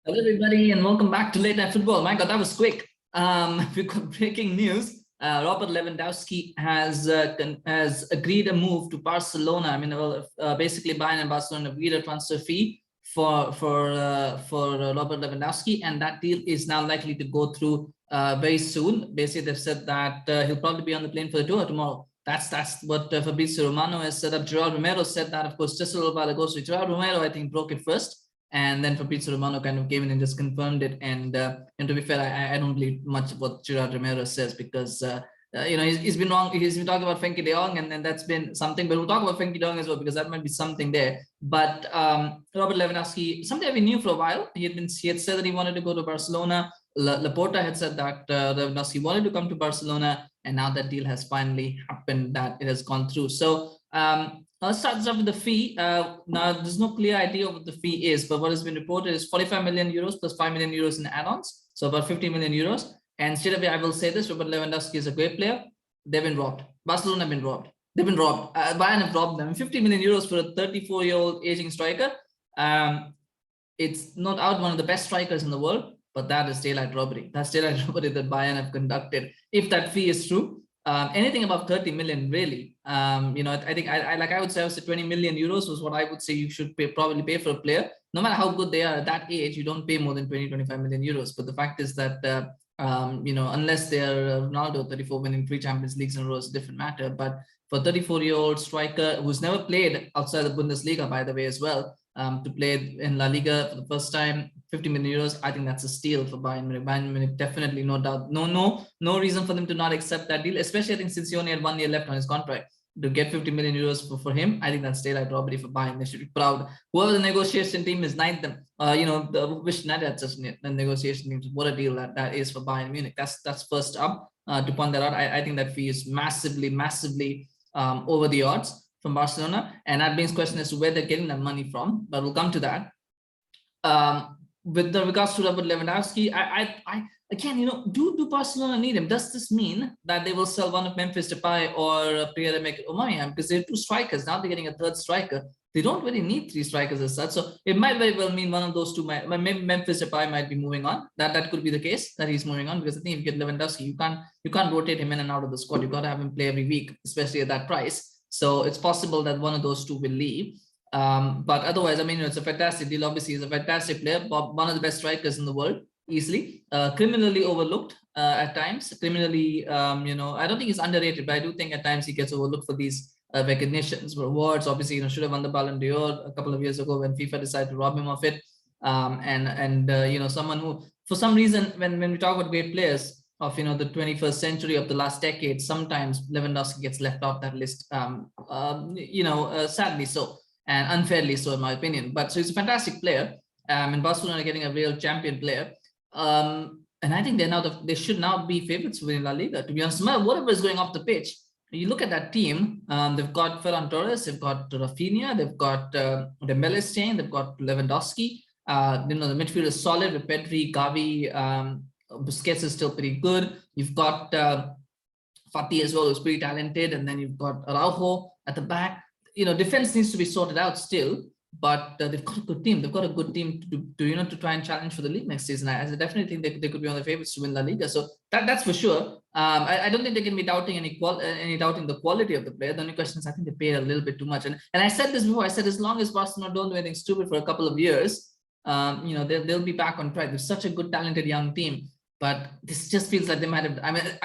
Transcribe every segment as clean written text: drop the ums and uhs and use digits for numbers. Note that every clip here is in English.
Hello, everybody, and welcome back to Late Night Football. My God, that was quick. We've got breaking news. Robert Lewandowski has agreed a move to Barcelona. I mean, basically, Bayern and Barcelona agreed a transfer fee for Robert Lewandowski, and that deal is now likely to go through very soon. Basically, they've said that he'll probably be on the plane for the tour tomorrow. That's what Fabrizio Romano has set up. Romero said that, of course, just a little while ago. So Romero, I think, broke it first. And then Fabrizio Romano kind of came in and just confirmed it. And to be fair, I don't believe much of what Romero says because he's been wrong. He's been talking about Frenkie de Jong, and then that's been something. But we'll talk about Frenkie de Jong as well because that might be something there. But Robert Lewandowski, something we knew for a while. He had said that he wanted to go to Barcelona. Laporta had said that Lewandowski wanted to come to Barcelona, and now that deal has finally happened. That it has gone through. So. Let's start off with the fee. Now, there's no clear idea of what the fee is, but what has been reported is 45 million euros plus 5 million euros in add-ons, so about 50 million euros. And straight away, I will say this: Robert Lewandowski is a great player. They've been robbed. Barcelona have been robbed. They've been robbed. Bayern have robbed them. 50 million euros for a 34-year-old aging striker. It's not out one of the best strikers in the world, but that is daylight robbery. That's daylight robbery that Bayern have conducted. If that fee is true. Anything above 30 million, really. I think I would say 20 million euros was what I would say you should probably pay for a player. No matter how good they are at that age, you don't pay more than 25 million euros. But the fact is that, unless they're Ronaldo, 34 winning 3 Champions Leagues in a row is a different matter. But for a 34-year-old striker who's never played outside the Bundesliga, by the way, as well, to play in La Liga for the first time, 50 million euros, I think that's a steal for Bayern Munich. Bayern Munich, definitely, no doubt. No reason for them to not accept that deal, especially I think since he only had 1 year left on his contract. To get 50 million euros for him, I think that's daylight robbery for Bayern. They should be proud. Whoever the negotiation team is, knight them. Wish United had such a negotiation team. What a deal that is for Bayern Munich. That's first up. To point that out, I think that fee is massively over the odds from Barcelona, and that brings question as to where they're getting that money from. But we'll come to that. With the regards to Robert Lewandowski, again, do Barcelona need him? Does this mean that they will sell one of Memphis Depay or Pierre-Emerick Aubameyang because they're 2 strikers? Now they're getting a 3rd striker. They don't really need 3 strikers as such. So it might very well mean one of those 2 maybe Memphis Depay might be moving on. That could be the case that he's moving on, because I think if you get Lewandowski, you can't rotate him in and out of the squad. You got to have him play every week, especially at that price. So it's possible that one of those 2 will leave. But otherwise, I mean, it's a fantastic deal. Obviously, he's a fantastic player, one of the best strikers in the world, easily. Criminally overlooked at times. Criminally, I don't think he's underrated, but I do think at times he gets overlooked for these recognitions, rewards. Obviously, should have won the Ballon d'Or a couple of years ago when FIFA decided to rob him of it. Someone who, for some reason, when we talk about great players of the 21st century, of the last decade, sometimes Lewandowski gets left out that list. Sadly so. And unfairly so, in my opinion. But so he's a fantastic player. And Barcelona are getting a real champion player. And I think they should now be favorites within La Liga. To be honest, no matter whatever is going off the pitch, you look at that team. They've got Ferran Torres, they've got Raphinha, they've got Dembele, Sane, they've got Lewandowski. The midfield is solid with Pedri, Xavi. Busquets is still pretty good. You've got Fati as well, who's pretty talented, and then you've got Araujo at the back. Defense needs to be sorted out still, but they've got a good team. They've got a good team to try and challenge for the league next season. I definitely think they could be one of the favorites to win La Liga. So that's for sure. I don't think they can be doubting any doubting the quality of the player. The only question is I think they pay a little bit too much. And I said this before. I said as long as Barcelona don't do anything stupid for a couple of years, they'll be back on track. They're such a good, talented young team. But this just feels like they might have,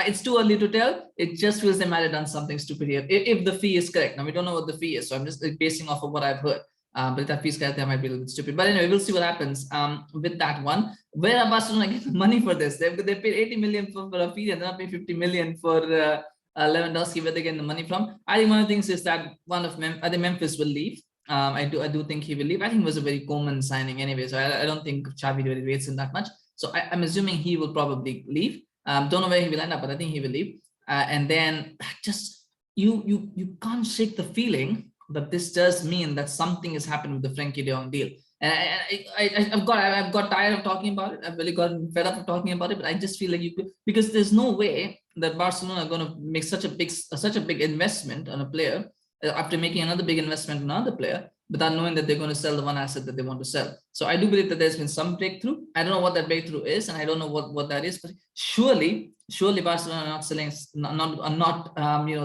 it's too early to tell. It just feels they might have done something stupid here, if the fee is correct. Now, we don't know what the fee is, so I'm just basing off of what I've heard. But if that fee is correct, that might be a little bit stupid. But anyway, we'll see what happens with that one. Where are Barcelona getting money for this? They paid 80 million for a fee, and they're not paying 50 million for Lewandowski. Where they're getting the money from? I think one of the things is that I think Memphis will leave. I do think he will leave. I think it was a very Coman signing anyway, so I don't think Xavi really rates him that much. So I'm assuming he will probably leave. Don't know where he will end up, but I think he will leave. And then just you can't shake the feeling that this does mean that something is happening with the Frenkie de Jong deal. And I've got tired of talking about it. I've really gotten fed up of talking about it. But I just feel like because there's no way that Barcelona are going to make such a big investment on a player after making another big investment on another player. without knowing that they're going to sell the one asset that they want to sell. So I do believe that there's been some breakthrough. I don't know what that breakthrough is, and I don't know what that is, but surely Barcelona are not selling,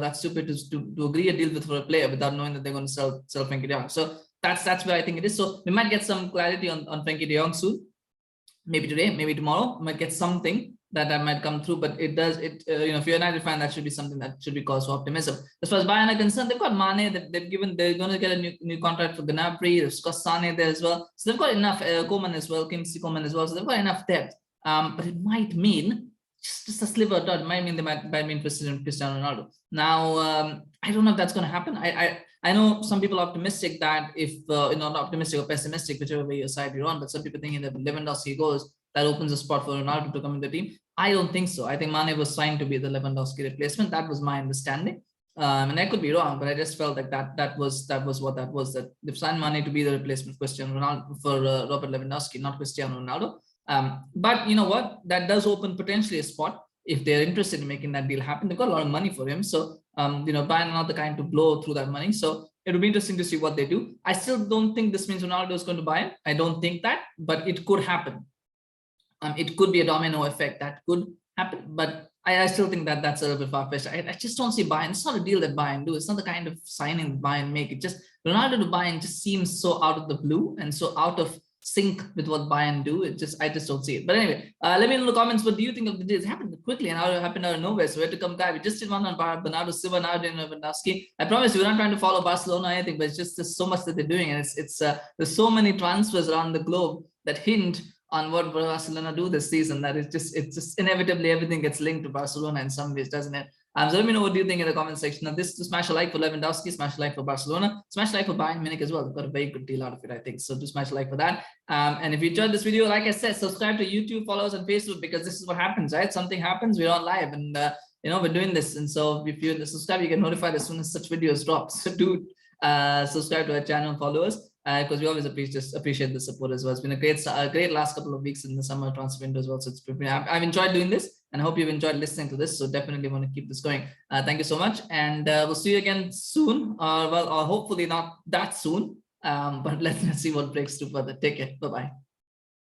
that's stupid to agree a deal with for a player without knowing that they're going to sell Frenkie de Jong. So that's where I think it is. So we might get some clarity on Frenkie de Jong soon, maybe today, maybe tomorrow. We might get something that might come through, but if you're a United fan, that should be something that should be cause for optimism. As far as Bayern are concerned, they've got Mane, they're going to get a new contract for Gnabry, they've got Sane there as well, so they've got enough. Coman as well, Coman as well, so they've got enough depth. But it might mean just a sliver of doubt. It might mean they might be interested in Cristiano Ronaldo. Now, I don't know if that's going to happen. I know some people are optimistic that if not optimistic or pessimistic, whichever way your side you're on, but some people thinking that if Lewandowski goes, that opens a spot for Ronaldo to come in the team. I don't think so. I think Mane was signed to be the Lewandowski replacement. That was my understanding, and I could be wrong, but I just felt like that was what that was. That they've signed Mane to be the replacement for Cristiano Ronaldo, for Robert Lewandowski, not Cristiano Ronaldo. But you know what? That does open potentially a spot if they're interested in making that deal happen. They've got a lot of money for him, so Bayern are not the kind to blow through that money. So it'll be interesting to see what they do. I still don't think this means Ronaldo is going to buy it. I don't think that, but it could happen. It could be a domino effect that could happen, but I still think that that's a little bit far-fetched. I just don't see Bayern. It's not a deal that Bayern do. It's not the kind of signing that Bayern make. It just, Ronaldo to Bayern just seems so out of the blue and so out of sync with what Bayern do. I just don't see it. But anyway, let me know in the comments, what do you think of the deal? It happened quickly and it happened out of nowhere. So we had to come back. We just did one on Bernardo Silva, now doing Lewandowski. I promise you, we're not trying to follow Barcelona or anything, but it's just there's so much that they're doing, and there's so many transfers around the globe that hint on what Barcelona do this season, that it's just inevitably everything gets linked to Barcelona in some ways, doesn't it? So let me know what do you think in the comment section. Now, this to smash a like for Lewandowski, smash a like for Barcelona, smash a like for Bayern Munich as well. They've got a very good deal out of it, I think. So do smash a like for that. And if you enjoyed this video, like I said, subscribe to YouTube, follow us on Facebook, because this is what happens, right? Something happens, we're on live, and we're doing this. And so if you subscribe, you get notified as soon as such videos drop. So do subscribe to our channel and follow us, because we always appreciate the support as well. It's been a great last couple of weeks in the summer transfer window as well. So I've enjoyed doing this, and I hope you've enjoyed listening to this. So definitely want to keep this going. Thank you so much, and we'll see you again soon, or hopefully not that soon. But let's see what breaks through further. Take care. Bye bye.